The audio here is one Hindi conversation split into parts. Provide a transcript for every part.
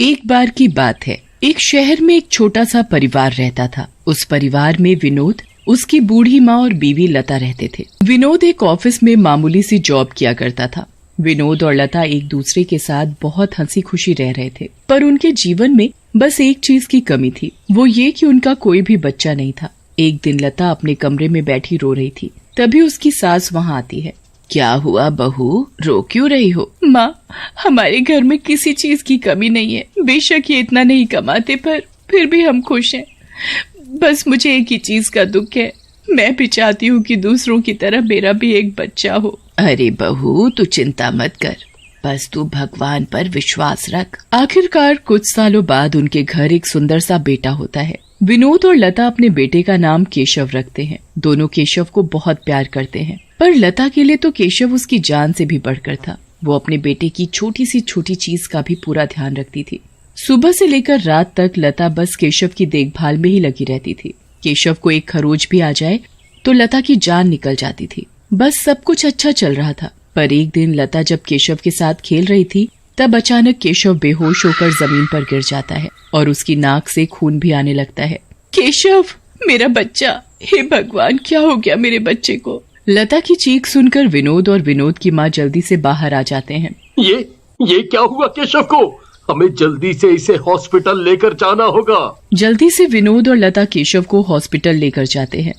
एक बार की बात है, एक शहर में एक छोटा सा परिवार रहता था। उस परिवार में विनोद, उसकी बूढ़ी माँ और बीवी लता रहते थे। विनोद एक ऑफिस में मामूली सी जॉब किया करता था। विनोद और लता एक दूसरे के साथ बहुत हंसी खुशी रह रहे थे, पर उनके जीवन में बस एक चीज की कमी थी, वो ये कि उनका कोई भी बच्चा नहीं था। एक दिन लता अपने कमरे में बैठी रो रही थी, तभी उसकी सास वहाँ आती है। क्या हुआ बहू, रो क्यों रही हो? माँ, हमारे घर में किसी चीज की कमी नहीं है। बेशक ये इतना नहीं कमाते, पर फिर भी हम खुश हैं। बस मुझे एक ही चीज का दुख है, मैं भी चाहती हूँ कि दूसरों की तरह मेरा भी एक बच्चा हो। अरे बहू, तू चिंता मत कर, बस तू भगवान पर विश्वास रख। आखिरकार कुछ सालों बाद उनके घर एक सुंदर सा बेटा होता है। विनोद और लता अपने बेटे का नाम केशव रखते हैं। दोनों केशव को बहुत प्यार करते हैं, पर लता के लिए तो केशव उसकी जान से भी बढ़कर था। वो अपने बेटे की छोटी सी छोटी चीज का भी पूरा ध्यान रखती थी। सुबह से लेकर रात तक लता बस केशव की देखभाल में ही लगी रहती थी। केशव को एक खरोच भी आ जाए तो लता की जान निकल जाती थी। बस सब कुछ अच्छा चल रहा था, पर एक दिन लता जब केशव के साथ खेल रही थी, तब अचानक केशव बेहोश होकर जमीन पर गिर जाता है और उसकी नाक से खून भी आने लगता है। केशव, मेरा बच्चा! हे भगवान, क्या हो गया मेरे बच्चे को? लता की चीख सुनकर विनोद और विनोद की माँ जल्दी से बाहर आ जाते हैं। ये क्या हुआ केशव को? हमें जल्दी से इसे हॉस्पिटल लेकर जाना होगा। जल्दी से विनोद और लता केशव को हॉस्पिटल लेकर जाते हैं।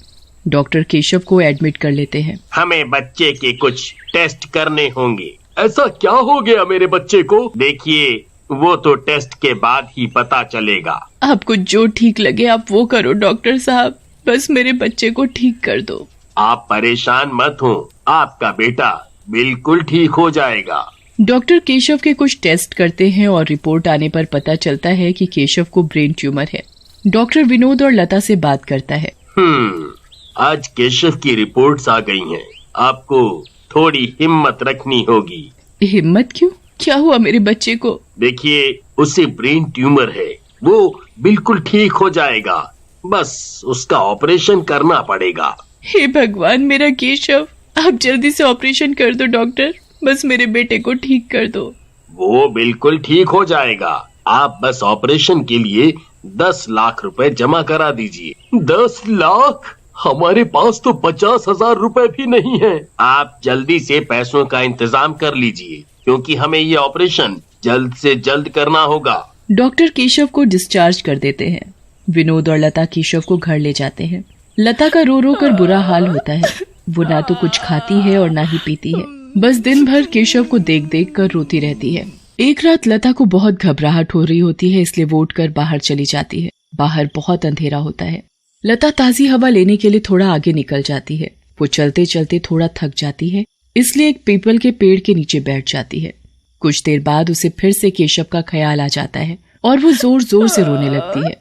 डॉक्टर केशव को एडमिट कर लेते हैं। हमें बच्चे के कुछ टेस्ट करने होंगे। ऐसा क्या हो गया मेरे बच्चे को? देखिए, वो तो टेस्ट के बाद ही पता चलेगा। आपको जो ठीक लगे आप वो करो डॉक्टर साहब, बस मेरे बच्चे को ठीक कर दो। आप परेशान मत हो, आपका बेटा बिल्कुल ठीक हो जाएगा। डॉक्टर केशव के कुछ टेस्ट करते हैं और रिपोर्ट आने पर पता चलता है कि केशव को ब्रेन ट्यूमर है। डॉक्टर विनोद और लता से बात करता है। आज केशव की रिपोर्ट्स आ गई हैं। आपको थोड़ी हिम्मत रखनी होगी। हिम्मत क्यों? क्या हुआ मेरे बच्चे को? देखिए, उसे ब्रेन ट्यूमर है, वो बिल्कुल ठीक हो जाएगा। बस उसका ऑपरेशन करना पड़ेगा। हे भगवान, मेरा केशव, आप जल्दी से ऑपरेशन कर दो डॉक्टर, बस मेरे बेटे को ठीक कर दो। वो बिल्कुल ठीक हो जाएगा। आप बस ऑपरेशन के लिए 10 लाख रुपए जमा करा दीजिए। 10 लाख? हमारे पास तो 50,000 रुपए भी नहीं है। आप जल्दी से पैसों का इंतजाम कर लीजिए, क्योंकि हमें ये ऑपरेशन जल्द से जल्द करना होगा। डॉक्टर केशव को डिस्चार्ज कर देते हैं। विनोद और लता केशव को घर ले जाते हैं। लता का रो रो कर बुरा हाल होता है। वो ना तो कुछ खाती है और ना ही पीती है, बस दिन भर केशव को देख देख कर रोती रहती है। एक रात लता को बहुत घबराहट हो रही होती है, इसलिए वो उठकर बाहर चली जाती है। बाहर बहुत अंधेरा होता है। लता ताजी हवा लेने के लिए थोड़ा आगे निकल जाती है। वो चलते चलते थोड़ा थक जाती है, इसलिए एक पीपल के पेड़ के नीचे बैठ जाती है। कुछ देर बाद उसे फिर से केशव का ख्याल आ जाता है और वो जोर जोर से रोने लगती है।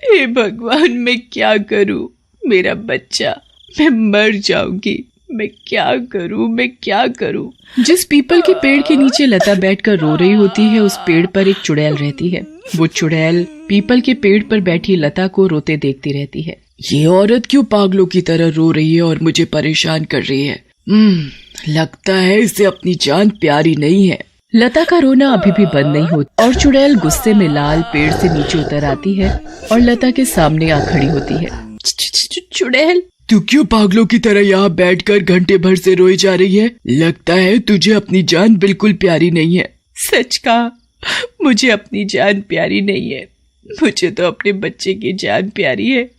हे भगवान, मैं क्या करूं? मेरा बच्चा, मैं मर जाऊंगी। मैं क्या करूं? जिस पीपल के पेड़ के नीचे लता बैठकर रो रही होती है, उस पेड़ पर एक चुड़ैल रहती है। वो चुड़ैल पीपल के पेड़ पर बैठी लता को रोते देखती रहती है। ये औरत क्यों पागलों की तरह रो रही है और मुझे परेशान कर रही है? लगता है इसे अपनी जान प्यारी नहीं है। लता का रोना अभी भी बंद नहीं होता और चुड़ैल गुस्से में लाल पेड़ से नीचे उतर आती है और लता के सामने आ खड़ी होती है। चुड़ैल, तू क्यों पागलों की तरह यहाँ बैठकर घंटे भर से रोई जा रही है? लगता है तुझे अपनी जान बिल्कुल प्यारी नहीं है। सच कहा, मुझे अपनी जान प्यारी नहीं है। मुझे तो अपने बच्चे की जान प्यारी है।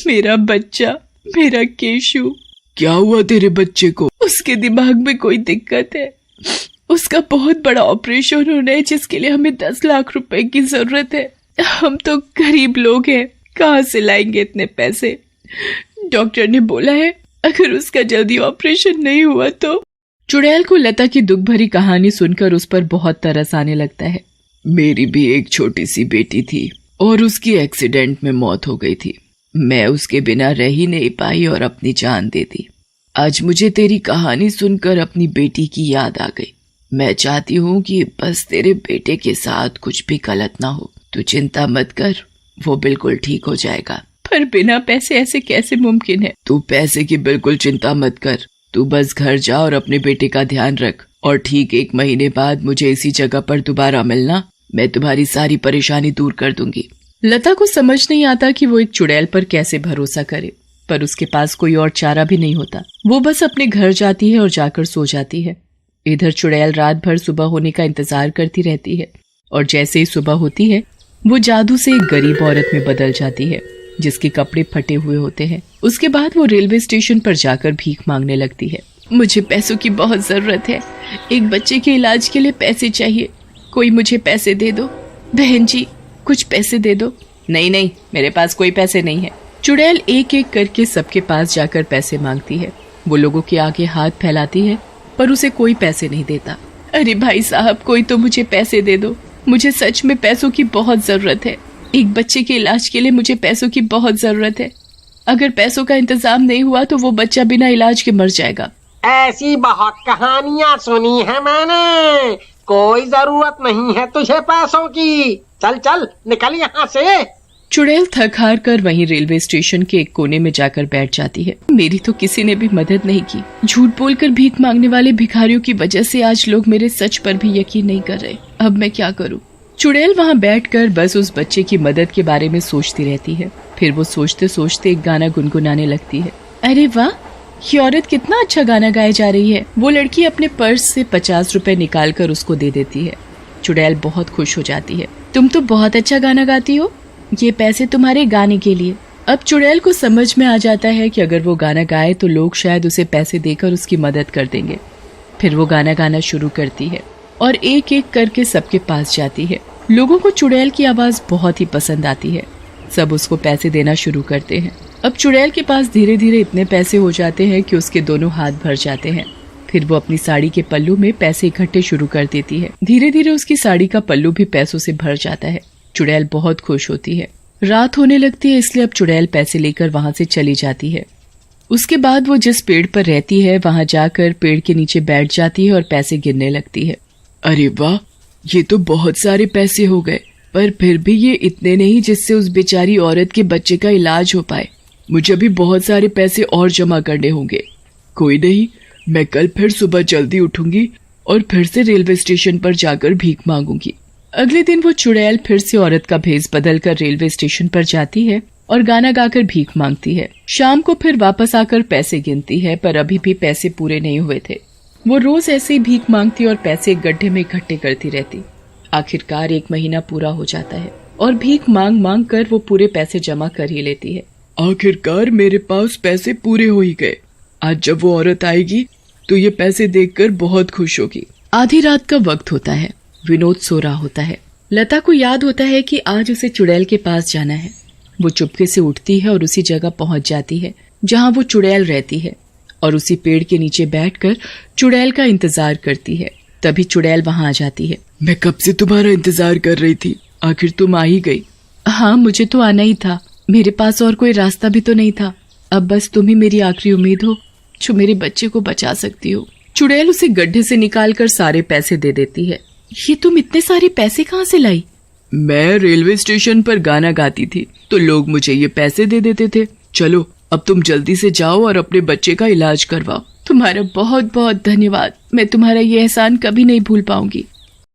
मेरा बच्चा, मेरा केशु। क्या हुआ तेरे बच्चे को? उसके दिमाग में कोई दिक्कत है। उसका बहुत बड़ा ऑपरेशन होना है, जिसके लिए हमें 10 लाख रुपए की जरूरत है। हम तो गरीब लोग हैं, कहाँ से लाएंगे इतने पैसे? डॉक्टर ने बोला है अगर उसका जल्दी ऑपरेशन नहीं हुआ तो। चुड़ैल को लता की दुख भरी कहानी सुनकर उस पर बहुत तरस आने लगता है। मेरी भी एक छोटी सी बेटी थी और उसकी एक्सीडेंट में मौत हो गई थी। मैं उसके बिना रह ही नहीं पाई और अपनी जान दे दी। आज मुझे तेरी कहानी सुनकर अपनी बेटी की याद आ गई। मैं चाहती हूँ कि बस तेरे बेटे के साथ कुछ भी गलत ना हो। तू चिंता मत कर, वो बिल्कुल ठीक हो जाएगा। पर बिना पैसे ऐसे कैसे मुमकिन है? तू पैसे की बिल्कुल चिंता मत कर। तू बस घर जा और अपने बेटे का ध्यान रख और ठीक 1 महीने बाद मुझे इसी जगह पर दोबारा मिलना। मैं तुम्हारी सारी परेशानी दूर कर दूंगी। लता को समझ नहीं आता कि वो एक चुड़ैल पर कैसे भरोसा करे, पर उसके पास कोई और चारा भी नहीं होता। वो बस अपने घर जाती है और जाकर सो जाती है। इधर चुड़ैल रात भर सुबह होने का इंतजार करती रहती है और जैसे ही सुबह होती है वो जादू से एक गरीब औरत में बदल जाती है जिसके कपड़े फटे हुए होते हैं। उसके बाद वो रेलवे स्टेशन पर जाकर भीख मांगने लगती है। मुझे पैसों की बहुत जरूरत है, एक बच्चे के इलाज के लिए पैसे चाहिए, कोई मुझे पैसे दे दो। बहन जी कुछ पैसे दे दो। नहीं नहीं, मेरे पास कोई पैसे नहीं है। चुड़ैल एक एक करके सबके पास जाकर पैसे मांगती है। वो लोगों के आगे हाथ फैलाती है पर उसे कोई पैसे नहीं देता। अरे भाई साहब, कोई तो मुझे पैसे दे दो, मुझे सच में पैसों की बहुत जरूरत है। एक बच्चे के इलाज के लिए मुझे पैसों की बहुत जरूरत है। अगर पैसों का इंतजाम नहीं हुआ तो वो बच्चा बिना इलाज के मर जाएगा। ऐसी बहुत कहानियाँ सुनी है मैंने, कोई जरूरत नहीं है तुझे पैसों की। चल चल निकल यहाँ से। चुड़ैल थक हार कर वहीं रेलवे स्टेशन के एक कोने में जाकर बैठ जाती है। मेरी तो किसी ने भी मदद नहीं की। झूठ बोलकर भीख मांगने वाले भिखारियों की वजह से आज लोग मेरे सच पर भी यकीन नहीं कर रहे। अब मैं क्या करूं? चुड़ैल वहां बैठकर बस उस बच्चे की मदद के बारे में सोचती रहती है। फिर वो सोचते सोचते एक गाना गुनगुनाने लगती है। अरे वाह, ये औरत कितना अच्छा गाना गाए जा रही है। वो लड़की अपने पर्स से 50 रुपए निकाल कर उसको दे देती है। चुड़ैल बहुत खुश हो जाती है। तुम तो बहुत अच्छा गाना गाती हो, ये पैसे तुम्हारे गाने के लिए। अब चुड़ैल को समझ में आ जाता है कि अगर वो गाना गाए तो लोग शायद उसे पैसे देकर उसकी मदद कर देंगे। फिर वो गाना गाना शुरू करती है और एक एक करके सबके पास जाती है। लोगों को चुड़ैल की आवाज बहुत ही पसंद आती है। सब उसको पैसे देना शुरू करते हैं। अब चुड़ैल के पास धीरे धीरे इतने पैसे हो जाते हैं कि उसके दोनों हाथ भर जाते हैं। फिर वो अपनी साड़ी के पल्लू में पैसे इकट्ठे शुरू कर देती है। धीरे धीरे उसकी साड़ी का पल्लू भी पैसों से भर जाता है। चुड़ैल बहुत खुश होती है। रात होने लगती है, इसलिए अब चुड़ैल पैसे लेकर वहां से चली जाती है। उसके बाद वो जिस पेड़ पर रहती है वहां जाकर पेड़ के नीचे बैठ जाती है और पैसे गिनने लगती है। अरे वाह, ये तो बहुत सारे पैसे हो गए, पर फिर भी ये इतने नहीं जिससे उस बेचारी औरत के बच्चे का इलाज हो पाए। मुझे अभी बहुत सारे पैसे और जमा करने होंगे। कोई नहीं, मैं कल फिर सुबह जल्दी उठूंगी और फिर से रेलवे स्टेशन पर जाकर भीख मांगूंगी। अगले दिन वो चुड़ैल फिर से औरत का भेष बदलकर रेलवे स्टेशन पर जाती है और गाना गाकर भीख मांगती है। शाम को फिर वापस आकर पैसे गिनती है, पर अभी भी पैसे पूरे नहीं हुए थे। वो रोज ऐसे ही भीख मांगती और पैसे एक गड्ढे में इकट्ठे करती रहती। आखिरकार 1 महीना पूरा हो जाता है और भीख मांग मांग कर वो पूरे पैसे जमा कर ही लेती है। आखिरकार मेरे पास पैसे पूरे हो ही गए। आज जब वो औरत आएगी तो ये पैसे देखकर बहुत खुश होगी। आधी रात का वक्त होता है। विनोद सो रहा होता है। लता को याद होता है कि आज उसे चुड़ैल के पास जाना है। वो चुपके से उठती है और उसी जगह पहुंच जाती है जहां वो चुड़ैल रहती है और उसी पेड़ के नीचे बैठकर चुड़ैल का इंतजार करती है। तभी चुड़ैल वहां आ जाती है। मैं कब से तुम्हारा इंतजार कर रही थी, आखिर तुम आ ही गई। हाँ, मुझे तो आना ही था। मेरे पास और कोई रास्ता भी तो नहीं था। अब बस तुम ही मेरी आखिरी उम्मीद हो जो मेरे बच्चे को बचा सकती हो। चुड़ैल उसे गड्ढे से निकालकर सारे पैसे दे देती है। ये तुम इतने सारे पैसे कहाँ से लाई? मैं रेलवे स्टेशन पर गाना गाती थी तो लोग मुझे ये पैसे दे देते थे। चलो अब तुम जल्दी से जाओ और अपने बच्चे का इलाज करवाओ। तुम्हारा बहुत बहुत धन्यवाद। मैं तुम्हारा ये एहसान कभी नहीं भूल पाऊंगी।